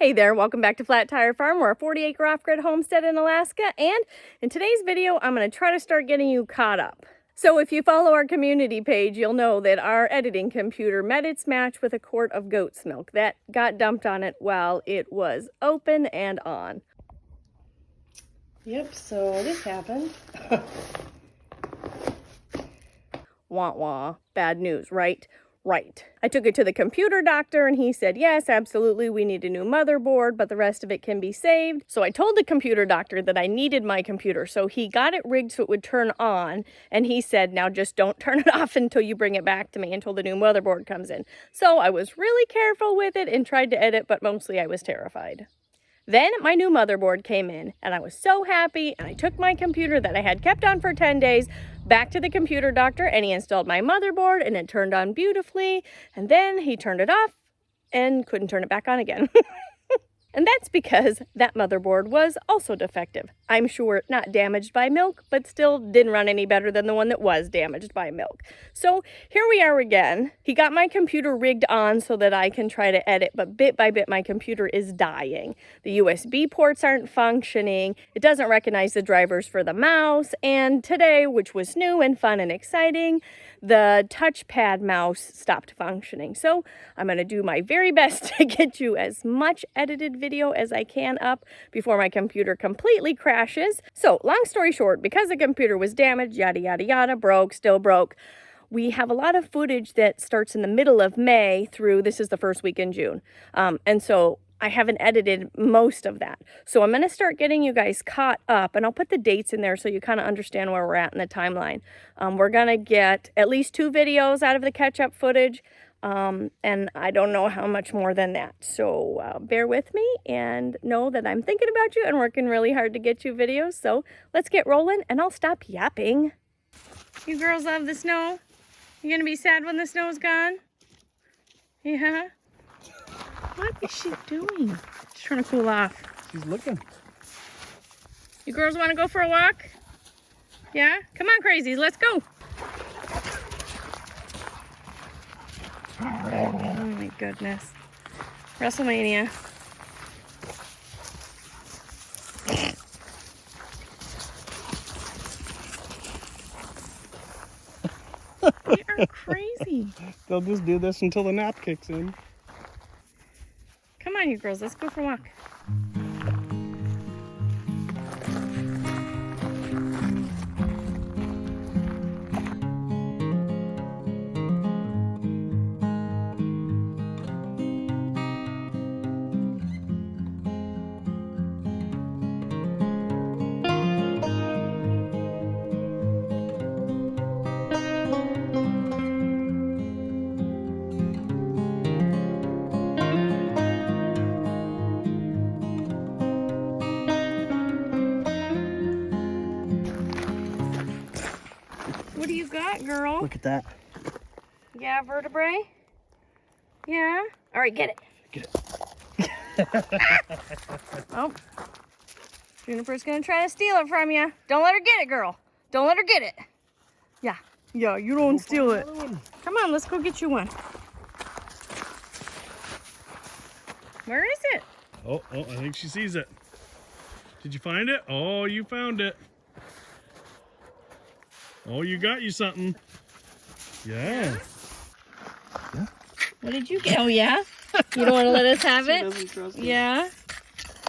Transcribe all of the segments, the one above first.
Hey there, welcome back to Flat Tire Farm. We're a 40-acre off-grid homestead in Alaska, and in today's video, I'm going to try to start getting you caught up. So if you follow our community page, you'll know that our editing computer met its match with a quart of goat's milk that got dumped on it while it was open and on. Yep, so this happened. Wah wah, bad news, right? Right. I took it to the computer doctor and he said, yes, absolutely, we need a new motherboard, but the rest of it can be saved. So I told the computer doctor that I needed my computer. So he got it rigged so it would turn on. And he said, now just don't turn it off until you bring it back to me, until the new motherboard comes in. So I was really careful with it and tried to edit, but mostly I was terrified. Then my new motherboard came in and I was so happy, and I took my computer that I had kept on for 10 days back to the computer doctor and he installed my motherboard and it turned on beautifully, and then he turned it off and couldn't turn it back on again. And that's because that motherboard was also defective. I'm sure not damaged by milk, but still didn't run any better than the one that was damaged by milk. So here we are again. He got my computer rigged on so that I can try to edit, but bit by bit my computer is dying. The USB ports aren't functioning. It doesn't recognize the drivers for the mouse. And today, which was new and fun and exciting, the touchpad mouse stopped functioning. So I'm going to do my very best to get you as much edited video as I can up before my computer completely crashes. So long story short, because the computer was damaged, yada, yada, yada, broke, still broke, we have a lot of footage that starts in the middle of May through, this is the first week in June. And so I haven't edited most of that. So I'm going to start getting you guys caught up, and I'll put the dates in there so you kind of understand where we're at in the timeline. We're going to get at least 2 videos out of the catch-up footage, and I don't know how much more than that. So bear with me and know that I'm thinking about you and working really hard to get you videos. So let's get rolling, and I'll stop yapping. You girls love the snow? You going to be sad when the snow's gone? Yeah? What is she doing? She's trying to cool off. She's looking. You girls want to go for a walk? Yeah? Come on, crazies, let's go. Oh my goodness. WrestleMania. They are crazy. They'll just do this until the nap kicks in. Come on, you girls, let's go for a walk. What do you got, girl? Look at that. Yeah, vertebrae? Yeah? All right, get it. Get it. Oh. Juniper's gonna try to steal it from you. Don't let her get it, girl. Don't let her get it. Yeah. Yeah, you don't steal it. Come on, let's go get you one. Where is it? Oh, I think she sees it. Did you find it? Oh, you found it. Oh, you got you something. Yeah. Yeah. What did you get? Oh, yeah? You don't want to let us have She it? doesn't trust me. Yeah.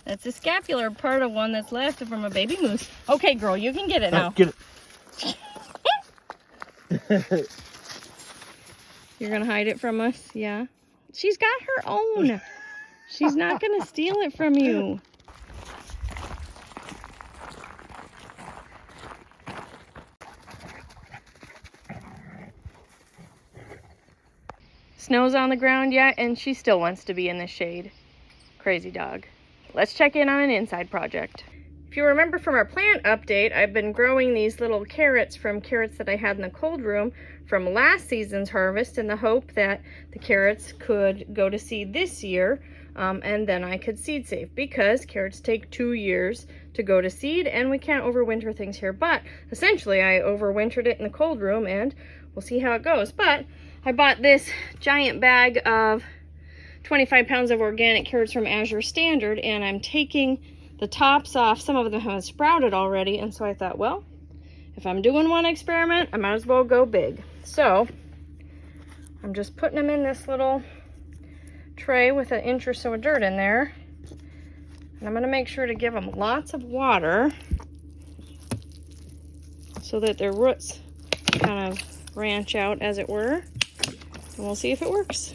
That's a scapular part of one that's left from a baby moose. Okay, girl, you can get it now. Get it. You're going to hide it from us? Yeah. She's got her own. She's not going to steal it from you. Snow's on the ground yet, and she still wants to be in the shade. Crazy dog. Let's check in on an inside project. If you remember from our plant update, I've been growing these little carrots from carrots that I had in the cold room from last season's harvest in the hope that the carrots could go to seed this year, and then I could seed save, because carrots take 2 years to go to seed and we can't overwinter things here. But essentially I overwintered it in the cold room and we'll see how it goes. But I bought this giant bag of 25 pounds of organic carrots from Azure Standard, and I'm taking the tops off. Some of them have sprouted already, and so I thought, well, if I'm doing one experiment, I might as well go big. So I'm just putting them in this little tray with 1 inch or so of dirt in there. And I'm going to make sure to give them lots of water so that their roots kind of branch out, as it were. And we'll see if it works.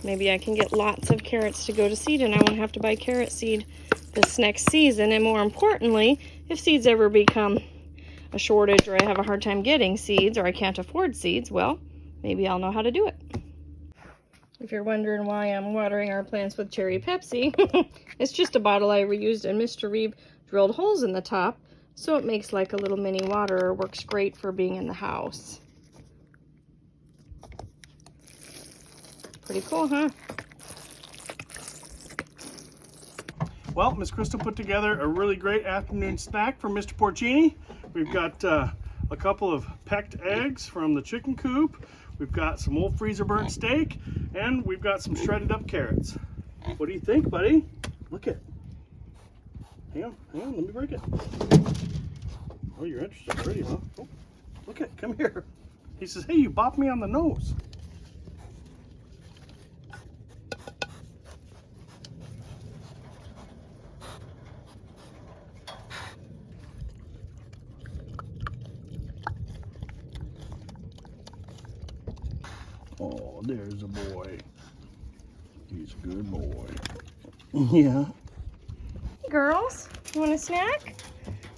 Maybe I can get lots of carrots to go to seed, and I won't have to buy carrot seed this next season. And more importantly, if seeds ever become a shortage, or I have a hard time getting seeds, or I can't afford seeds, well, maybe I'll know how to do it. If you're wondering why I'm watering our plants with cherry Pepsi, it's just a bottle I reused, and Mr. Reeve drilled holes in the top, so it makes like a little mini waterer. Works great for being in the house. Pretty cool, huh? Well, Miss Crystal put together a really great afternoon snack for Mr. Porcini. We've got a couple of pecked eggs from the chicken coop. We've got some old freezer burnt steak, and we've got some shredded up carrots. What do you think, buddy? Look it. Hang on, let me break it. Oh, you're interested already, huh? Oh, look it, come here. He says, hey, you bopped me on the nose. Oh, there's a boy. He's a good boy. Yeah. Hey, girls, you want a snack?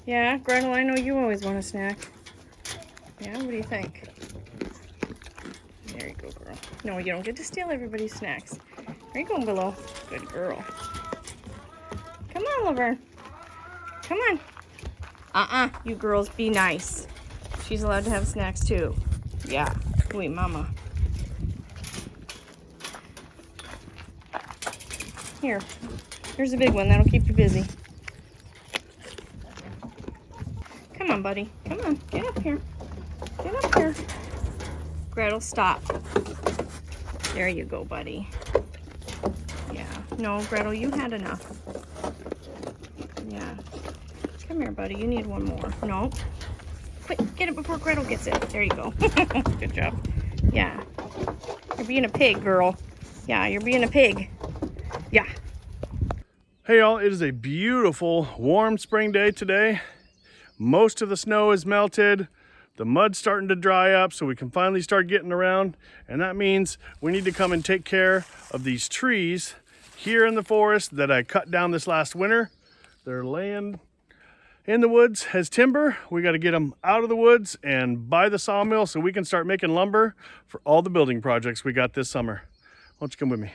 Yeah, Gretel, I know you always want a snack. Yeah, what do you think? There you go, girl. No, you don't get to steal everybody's snacks. There you go, Willow. Good girl. Come on, Laverne. Come on. You girls be nice. She's allowed to have snacks too. Yeah. Wait, mama. Here. Here's a big one. That'll keep you busy. Come on, buddy. Come on. Get up here. Get up here. Gretel, stop. There you go, buddy. Yeah. No, Gretel, you had enough. Yeah. Come here, buddy. You need one more. No. Quick, get it before Gretel gets it. There you go. Good job. Yeah. You're being a pig, girl. Yeah, you're being a pig. Yeah. Hey y'all, it is a beautiful warm spring day today. Most of the snow is melted. The mud's starting to dry up so we can finally start getting around. And that means we need to come and take care of these trees here in the forest that I cut down this last winter. They're laying in the woods as timber. We got to get them out of the woods and by the sawmill so we can start making lumber for all the building projects we got this summer. Why don't you come with me?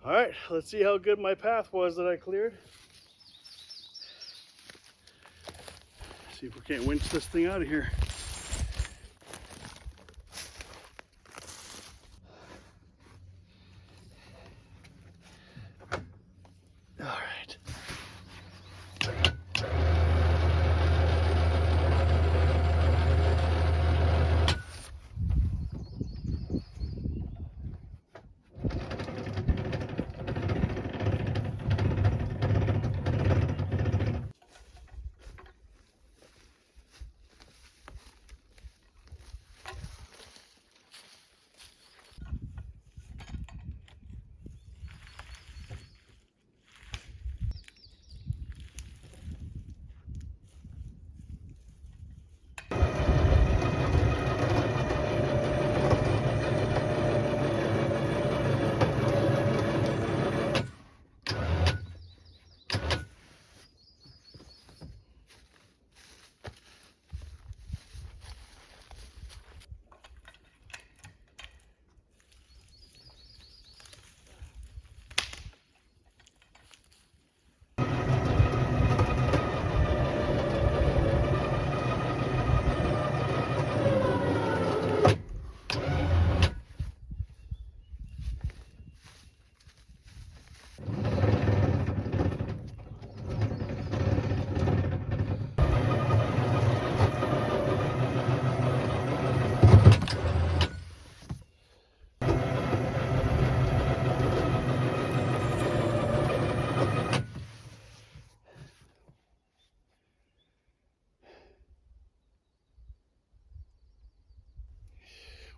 All right, let's see how good my path was that I cleared. See if we can't winch this thing out of here. All right.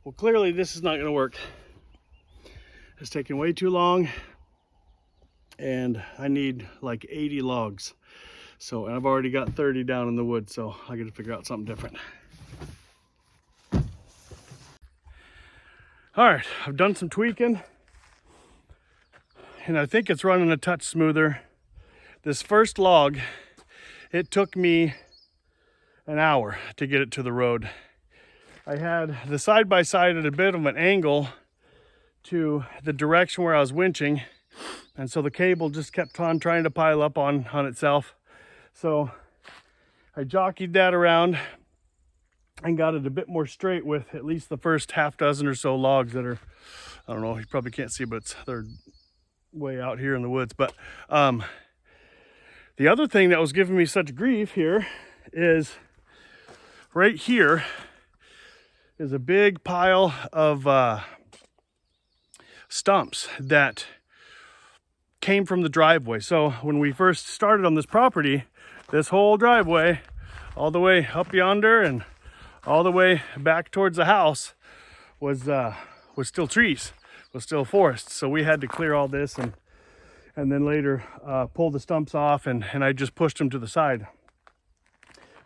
Well, clearly this is not going to work. It's taking way too long, and I need like 80 logs. So, and I've already got 30 down in the woods, so I got to figure out something different. All right, I've done some tweaking, and I think it's running a touch smoother. This first log, it took me an hour to get it to the road. I had the side-by-side at a bit of an angle to the direction where I was winching, and so the cable just kept on trying to pile up on itself. So I jockeyed that around and got it a bit more straight with at least the first half dozen or so logs that are, I don't know, you probably can't see, but they're way out here in the woods. But the other thing that was giving me such grief here is right here is a big pile of stumps that came from the driveway. So when we first started on this property, this whole driveway, all the way up yonder and all the way back towards the house, was still trees, was still forest. So we had to clear all this and then later pull the stumps off, and I just pushed them to the side.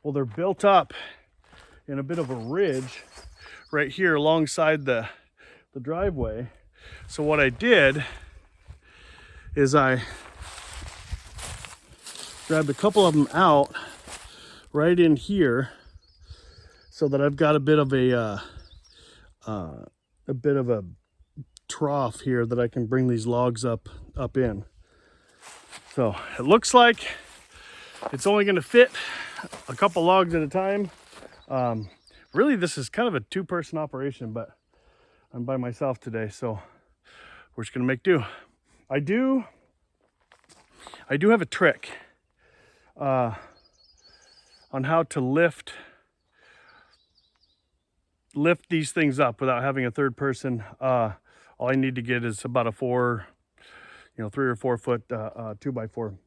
Well, they're built up in a bit of a ridge right here alongside the driveway. So what I did is I grabbed a couple of them out right in here, so that I've got a bit of a trough here that I can bring these logs up in. So it looks like it's only going to fit a couple logs at a time. Really, this is kind of a two-person operation, but I'm by myself today, so we're just gonna make do. I do have a trick on how to lift these things up without having a third person. All I need to get is about a 3 or 4 foot 2x4.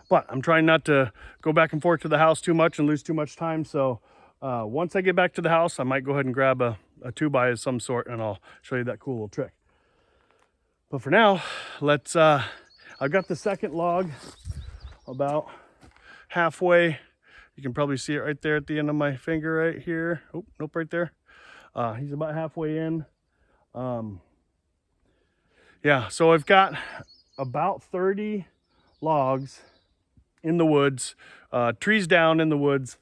But I'm trying not to go back and forth to the house too much and lose too much time. So once I get back to the house, I might go ahead and grab a 2x of some sort, and I'll show you that cool little trick. But for now, let's, I've got the second log about halfway. You can probably see it right there at the end of my finger right here. Oh, nope, right there. He's about halfway in. Yeah, so I've got about 30 logs in the woods, trees down in the woods.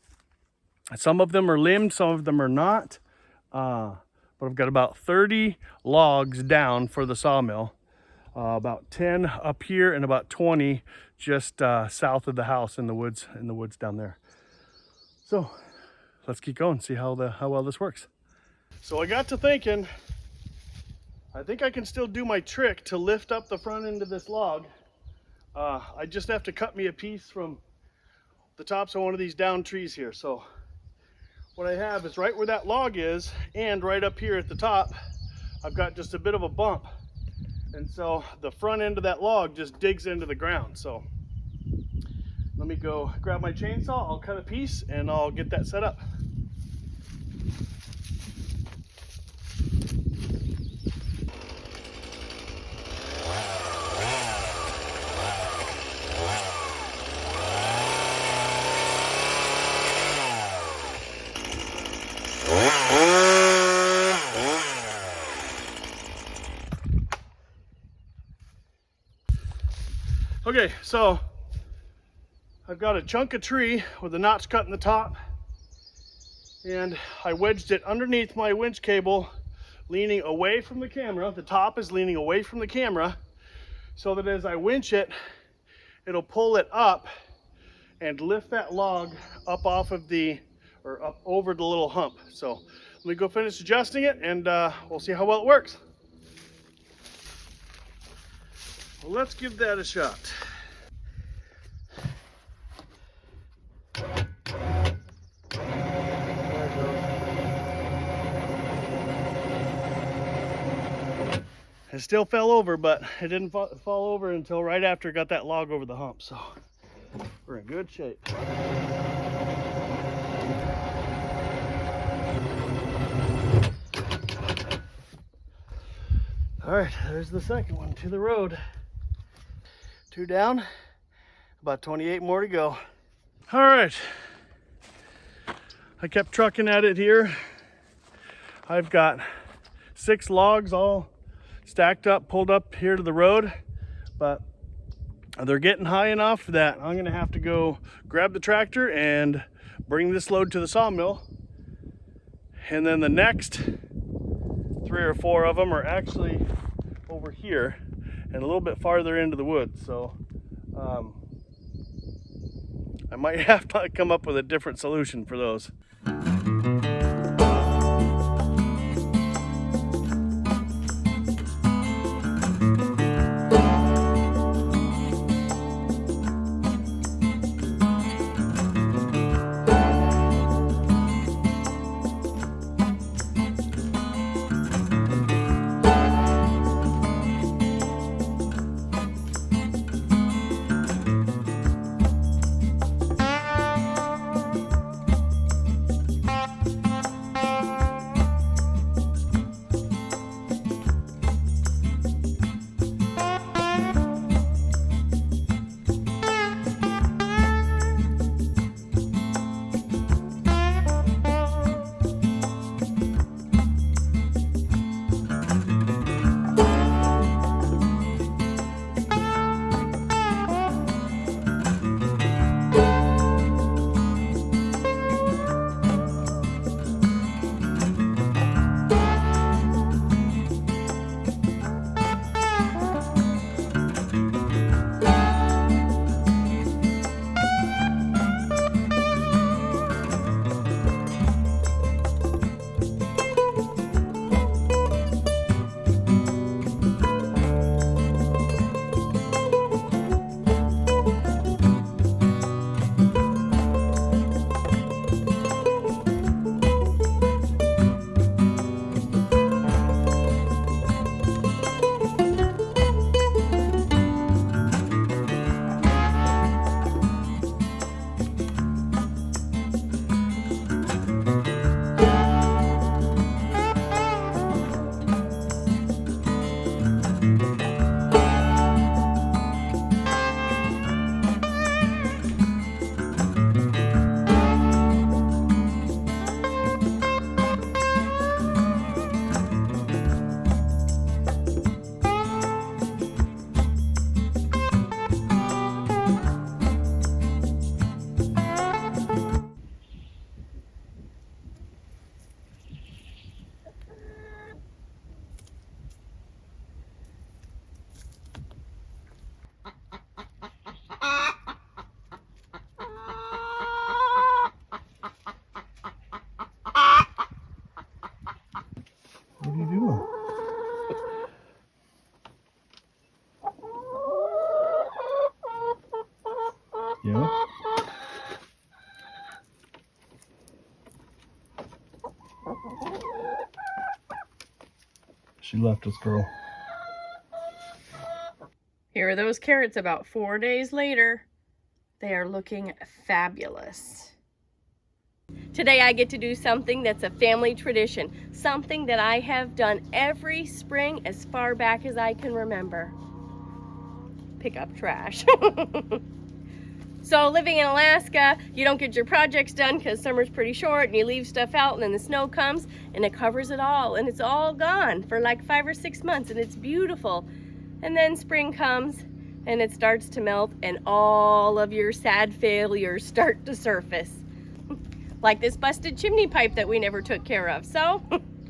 Some of them are limbed, some of them are not. But I've got about 30 logs down for the sawmill. about 10 up here and about 20 just south of the house in the woods down there. So let's keep going, see how well this works. So I got to thinking, I think I can still do my trick to lift up the front end of this log. I just have to cut me a piece from the tops of one of these down trees here. So what I have is right where that log is, and right up here at the top, I've got just a bit of a bump. And so the front end of that log just digs into the ground. So let me go grab my chainsaw, I'll cut a piece, and I'll get that set up. Okay, so I've got a chunk of tree with a notch cut in the top, and I wedged it underneath my winch cable, leaning away from the camera. The top is leaning away from the camera, so that as I winch it, it'll pull it up and lift that log up off of up over the little hump. So let me go finish adjusting it, and we'll see how well it works. Well, let's give that a shot. It still fell over, but it didn't fall over until right after it got that log over the hump. So we're in good shape. All right, there's the second one to the road. 2 down, about 28 more to go. All right, I kept trucking at it here. I've got 6 logs all stacked up, pulled up here to the road, but they're getting high enough that I'm gonna have to go grab the tractor and bring this load to the sawmill. And then the next 3 or 4 of them are actually over here and a little bit farther into the woods. So I might have to come up with a different solution for those. She left us, girl. Here are those carrots about 4 days later. They are looking fabulous. Today I get to do something that's a family tradition, something that I have done every spring as far back as I can remember. Pick up trash. So living in Alaska, you don't get your projects done because summer's pretty short and you leave stuff out and then the snow comes and it covers it all and it's all gone for like 5 or 6 months and it's beautiful. And then spring comes and it starts to melt and all of your sad failures start to surface. Like this busted chimney pipe that we never took care of. So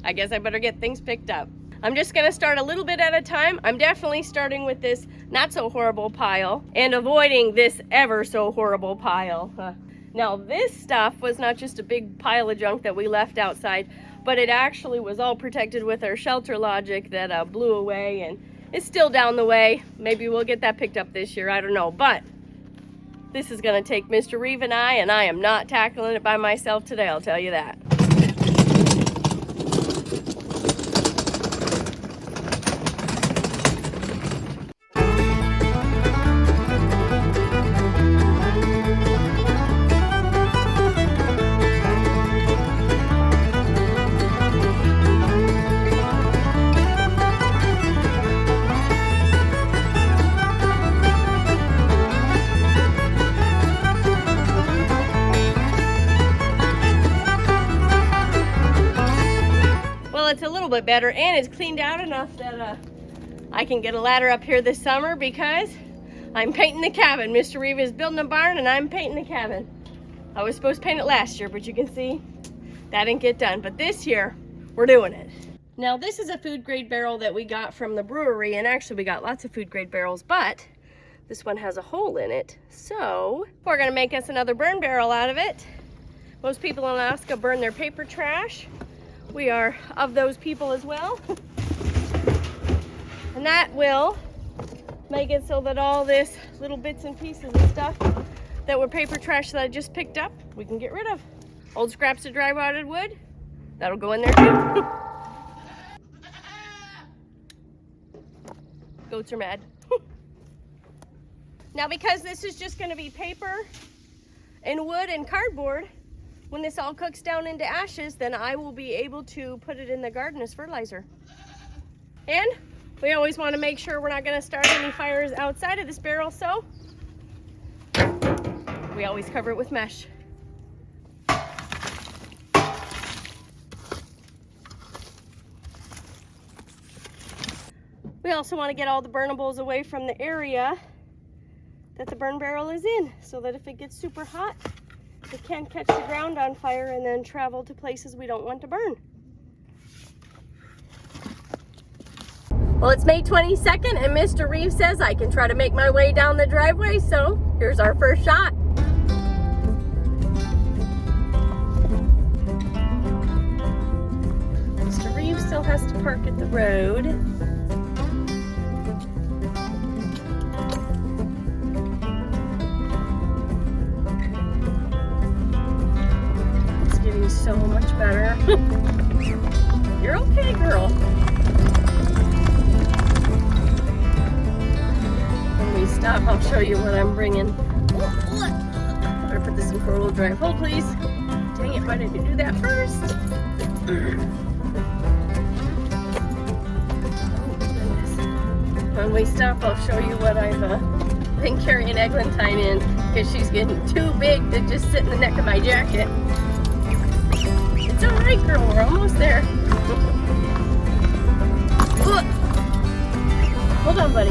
I guess I better get things picked up. I'm just gonna start a little bit at a time. I'm definitely starting with this not so horrible pile and avoiding this ever so horrible pile. Now this stuff was not just a big pile of junk that we left outside, but it actually was all protected with our shelter logic that blew away and it's still down the way. Maybe we'll get that picked up this year, I don't know. But this is gonna take Mr. Reeve and I am not tackling it by myself today, I'll tell you that. It's a little bit better and it's cleaned out enough that I can get a ladder up here this summer because I'm painting the cabin. Mr. Reeve is building a barn and I'm painting the cabin. I was supposed to paint it last year, but you can see that didn't get done. But this year, we're doing it. Now this is a food grade barrel that we got from the brewery, and actually we got lots of food grade barrels, but this one has a hole in it. So we're gonna make us another burn barrel out of it. Most people in Alaska burn their paper trash. We are of those people as well. And that will make it so that all this little bits and pieces and stuff that were paper trash that I just picked up, we can get rid of. Old scraps of dry rotted wood, that'll go in there too. Goats are mad. Now because this is just gonna be paper and wood and cardboard, when this all cooks down into ashes, then I will be able to put it in the garden as fertilizer. And we always want to make sure we're not going to start any fires outside of this barrel, so we always cover it with mesh. We also want to get all the burnables away from the area that the burn barrel is in, so that if it gets super hot, it can't catch the ground on fire and then travel to places we don't want to burn. Well, it's May 22nd and Mr. Reeve says I can try to make my way down the driveway, so here's our first shot. Mr. Reeve still has to park at the road. So much better. You're okay, girl. When we stop, I'll show you what I'm bringing. Better put this in four-wheel drive. Hold, please. Dang it, why did you do that first? Oh, goodness. When we stop, I'll show you what I've been carrying Eglantine in, because she's getting too big to just sit in the neck of my jacket. It's all right, girl. We're almost there. Hold on, buddy.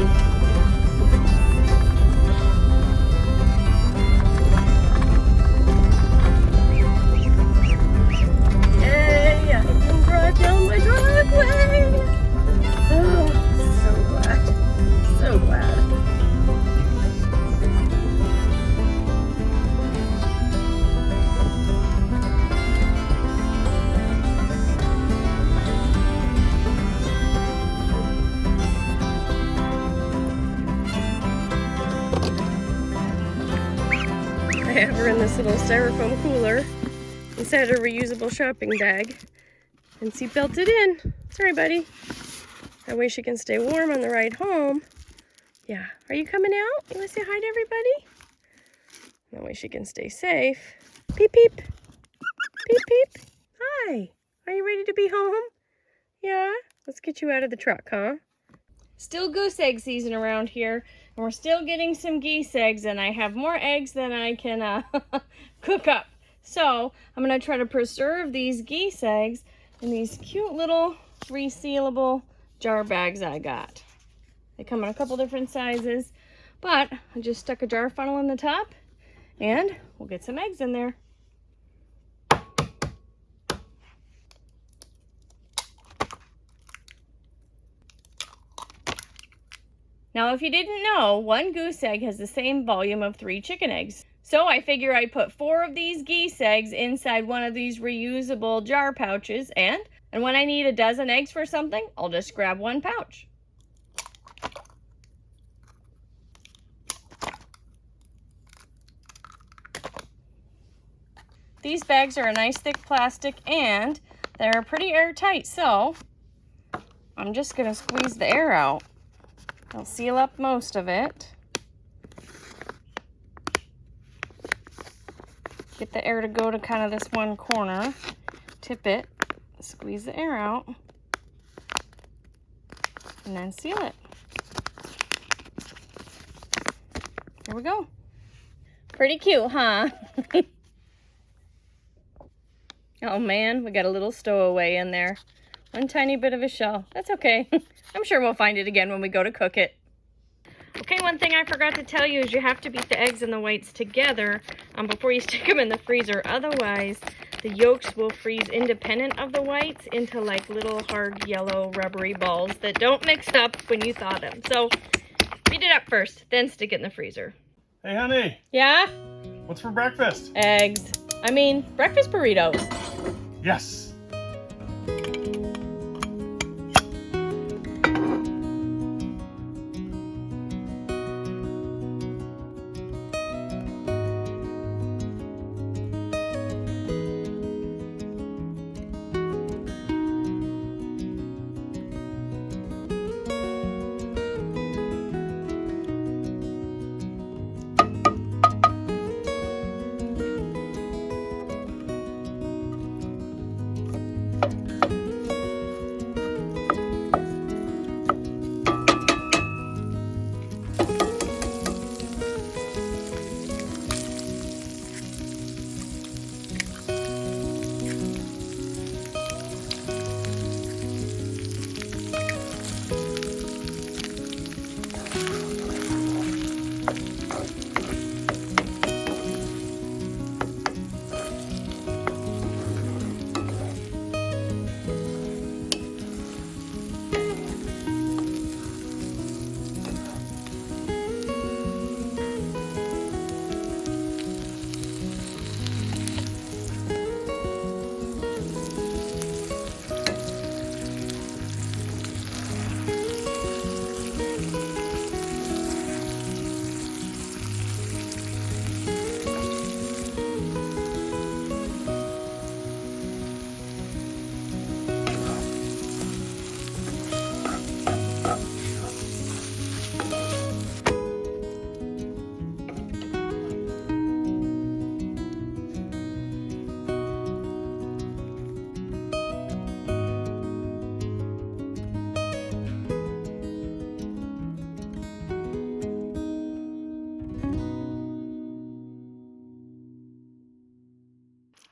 Yay! I can drive down my driveway. Oh, so glad. So glad. I have her in this little styrofoam cooler inside a reusable shopping bag and seat belted in. Sorry, buddy. That way she can stay warm on the ride home. Yeah, are you coming out? You wanna say hi to everybody? That way she can stay safe. Peep, peep. Peep, peep. Hi, are you ready to be home? Yeah, let's get you out of the truck, huh? Still goose egg season around here, and we're still getting some geese eggs, and I have more eggs than I can cook up. So I'm gonna try to preserve these geese eggs in these cute little resealable jar bags I got. They come in a couple different sizes, but I just stuck a jar funnel in the top, and we'll get some eggs in there. Now, if you didn't know, one goose egg has the same volume of 3 chicken eggs. So I figure I'd put 4 of these geese eggs inside one of these reusable jar pouches, and when I need a dozen eggs for something, I'll just grab one pouch. These bags are a nice thick plastic and they're pretty airtight, so I'm just gonna squeeze the air out. I'll seal up most of it. Get the air to go to kind of this one corner. Tip it, squeeze the air out, and then seal it. Here we go. Pretty cute, huh? Oh man, we got a little stowaway in there. One tiny bit of a shell. That's okay. I'm sure we'll find it again when we go to cook it. Okay, one thing I forgot to tell you is you have to beat the eggs and the whites together before you stick them in the freezer. Otherwise, the yolks will freeze independent of the whites into like little hard yellow rubbery balls that don't mix up when you thaw them. So beat it up first, then stick it in the freezer. Hey, honey. Yeah? What's for breakfast? Eggs. I mean, breakfast burritos. Yes.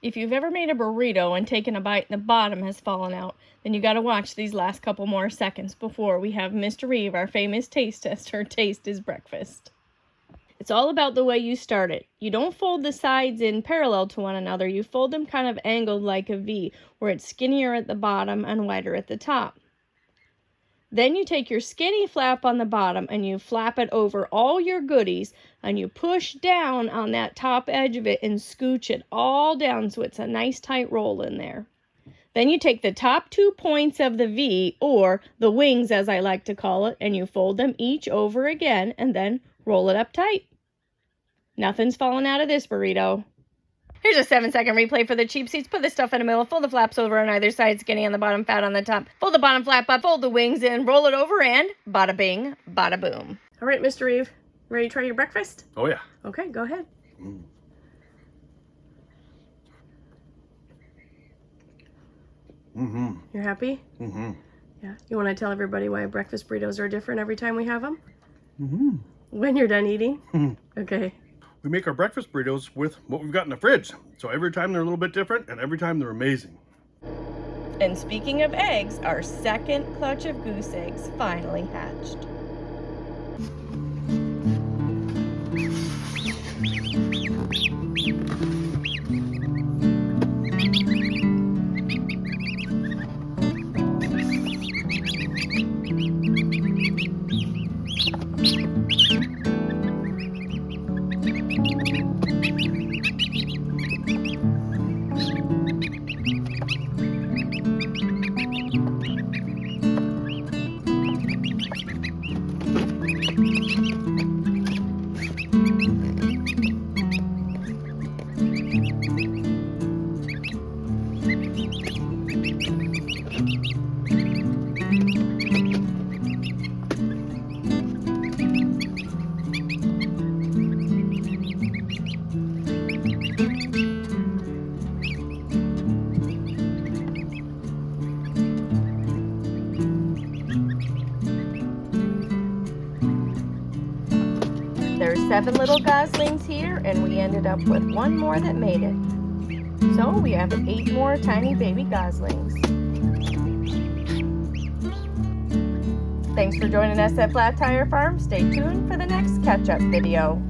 If you've ever made a burrito and taken a bite and the bottom has fallen out, then you gotta watch these last couple more seconds before we have Mr. Reeve, our famous taste tester, taste his breakfast. It's all about the way you start it. You don't fold the sides in parallel to one another. You fold them kind of angled like a V, where it's skinnier at the bottom and wider at the top. Then you take your skinny flap on the bottom and you flap it over all your goodies and you push down on that top edge of it and scooch it all down so it's a nice tight roll in there. Then you take the top 2 points of the V, or the wings as I like to call it, and you fold them each over again and then roll it up tight. Nothing's falling out of this burrito. Here's a 7-second replay for the cheap seats. Put the stuff in the middle, fold the flaps over on either side, skinny on the bottom, fat on the top. Fold the bottom flap up, fold the wings in, roll it over, and bada bing, bada boom. All right, Mr. Reeve, ready to try your breakfast? Oh yeah. Okay, go ahead. You're happy? Yeah. You want to tell everybody why breakfast burritos are different every time we have them? When you're done eating? Okay. We make our breakfast burritos with what we've got in the fridge. So every time they're a little bit different, and every time they're amazing. And speaking of eggs, our second clutch of goose eggs finally hatched. There's 7 little goslings here, and we ended up with 1 more that made it. So we have 8 more tiny baby goslings. Thanks for joining us at Flat Tire Farm. Stay tuned for the next catch-up video.